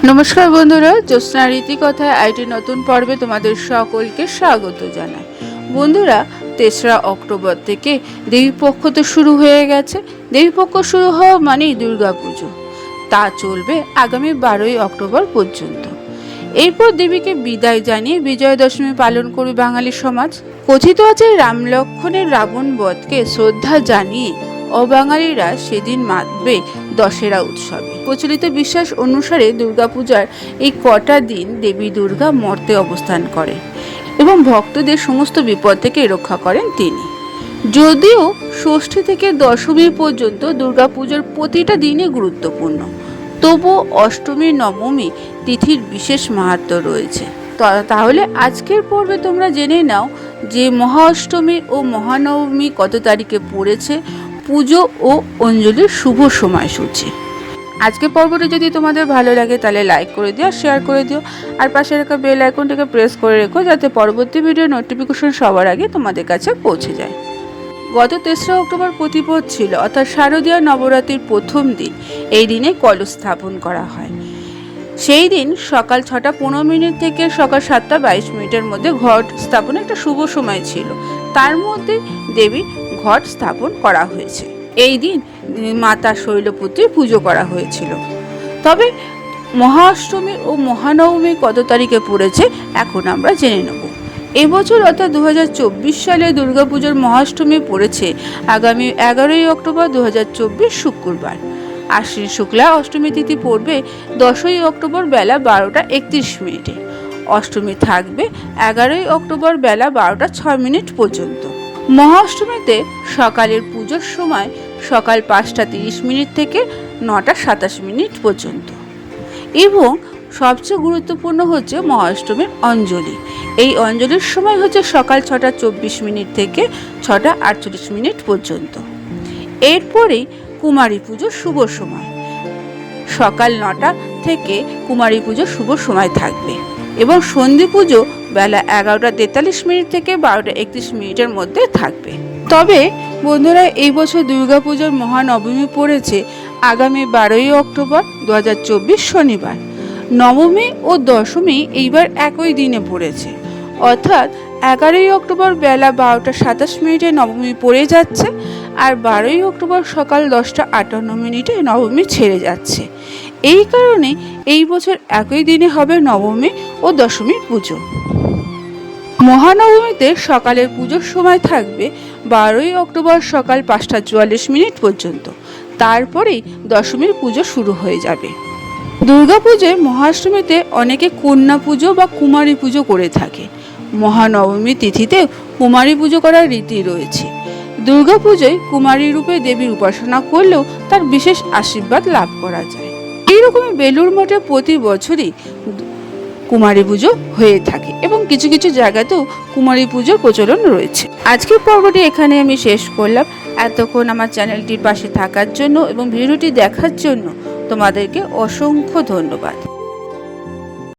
নমস্কার বন্ধুরা, জ্যোৎস্না রীতিকথায় আইটি নতুন পর্বে তোমাদের সকলকে স্বাগত জানাই। বন্ধুরা, ৩রা অক্টোবর থেকে দেবীপক্ষ তো শুরু হয়ে গেছে। দেবীপক্ষ শুরু হওয়া মানেই দুর্গাপুজো। তা চলবে আগামী ১২ই অক্টোবর পর্যন্ত। এরপর দেবীকে বিদায় জানিয়ে বিজয়া দশমী পালন করবে বাঙালি সমাজ। কথিত আছে, রাম লক্ষ্মণের রাবণ বধকে শ্রদ্ধা জানিয়ে অবাঙালিরা সেদিন মাতবে দশেরা উৎসবে। প্রচলিত বিশ্বাস অনুসারে দুর্গাপূজার এই কটা দিন দেবী দুর্গা মর্তে অবস্থান করেন এবং ভক্তদের সমস্ত বিপদ থেকে রক্ষা করেন তিনি। যদিও ষষ্ঠী থেকে দশমী পর্যন্ত দুর্গাপূজার প্রতিটা দিনই গুরুত্বপূর্ণ, তবুও অষ্টমী নবমী তিথির বিশেষ মাহাত্ম্য রয়েছে। তাহলে আজকের পর্বে তোমরা জেনে নাও যে মহা অষ্টমী ও মহানবমী কত তারিখে পড়েছে, পুজো ও অঞ্জলির শুভ সময়সূচি। আজকের পর্বটি যদি তোমাদের ভালো লাগে তাহলে লাইক করে দিও, শেয়ার করে দিও, আর পাশে রাখা বেল আইকনটিকে প্রেস করে রেখো যাতে পরবর্তী ভিডিও নোটিফিকেশন সবার আগে তোমাদের কাছে পৌঁছে যায়। গত ৩রা অক্টোবর প্রতিপদ ছিল, অর্থাৎ শারদীয় নবরাত্রির প্রথম দিন। এই দিনে কলস স্থাপন করা হয়। সেই দিন সকাল ৬টা ১৫ মিনিট থেকে সকাল ৭টা ২২ মিনিটের মধ্যে ঘট স্থাপনে একটা শুভ সময় ছিল। তার মধ্যে দেবী ঘট স্থাপন করা হয়েছে। এই দিন মাতা শৈলপুত্রীর পুজো করা হয়েছিল। তবে মহা অষ্টমী ও মহানবমী কত তারিখে পড়েছে এখন আমরা জেনে নেব। এবছর অর্থাৎ ২০২৪ সালে দুর্গাপুজোর মহাষ্টমী পড়েছে আগামী ১১ই অক্টোবর ২০২৪ শুক্রবার। আশ্বিন শুক্লা অষ্টমী তিথি পড়বে ১০ই অক্টোবর বেলা ১২টা ৩১ মিনিটে। অষ্টমী থাকবে ১১ই অক্টোবর বেলা ১২টা ৬ মিনিট পর্যন্ত। মহাষ্টমীতে সকালের পুজোর সময় সকাল ৫টা ৩০ মিনিট থেকে ৯টা ২৭ মিনিট পর্যন্ত। এবং সবচেয়ে গুরুত্বপূর্ণ হচ্ছে মহাষ্টমীর অঞ্জলি। এই অঞ্জলির সময় হচ্ছে সকাল ৬টা ২৪ মিনিট থেকে ৬টা ৪৮ মিনিট পর্যন্ত। এরপরেই কুমারী পুজোর শুভ সময় সকাল ৯টা থেকে কুমারী পুজোর শুভ সময় থাকবে এবং সন্ধি পুজো বেলা ১১টা ৪৩ মিনিট থেকে ১২টা ৩১ মিনিটের মধ্যে থাকবে। তবে বন্ধুরা, এই বছর দুর্গাপুজোর মহানবমী পড়েছে আগামী ১২ই অক্টোবর ২০২৪ শনিবার। নবমী ও দশমী এইবার একই দিনে পড়েছে, অর্থাৎ ১১ই অক্টোবর বেলা ১২টা ২৭ মিনিটে নবমী পড়ে যাচ্ছে আর ১২ই অক্টোবর সকাল ১০টা ৫৮ মিনিটে নবমী ছেড়ে যাচ্ছে। এই কারণে এই বছর একই দিনে হবে নবমী ও দশমীর পুজো। মহানবমীতে সকালের পুজোর সময় থাকবে ১২ই অক্টোবর সকাল ৫টা ৪৪ মিনিট পর্যন্ত। তারপরেই দশমীর পুজো শুরু হয়ে যাবে। দুর্গাপুজোয় মহাষ্টমীতে অনেকে কন্যা পুজো বা কুমারী পুজো করে থাকে। মহানবমী তিথিতে কুমারী পুজো করার রীতি রয়েছে। দুর্গাপুজোয় কুমারী রূপে দেবীর উপাসনা করলেও তার বিশেষ আশীর্বাদ লাভ করা যায়। এইরকমই বেলুড় মঠে প্রতি বছরই কুমারী পুজো হয়ে থাকে এবং কিছু কিছু জায়গাতেও কুমারী পুজোর প্রচলন রয়েছে। আজকের পর্বটি এখানে আমি শেষ করলাম। এতক্ষণ আমার চ্যানেলটির পাশে থাকার জন্য এবং ভিডিওটি দেখার জন্য তোমাদেরকে অসংখ্য ধন্যবাদ।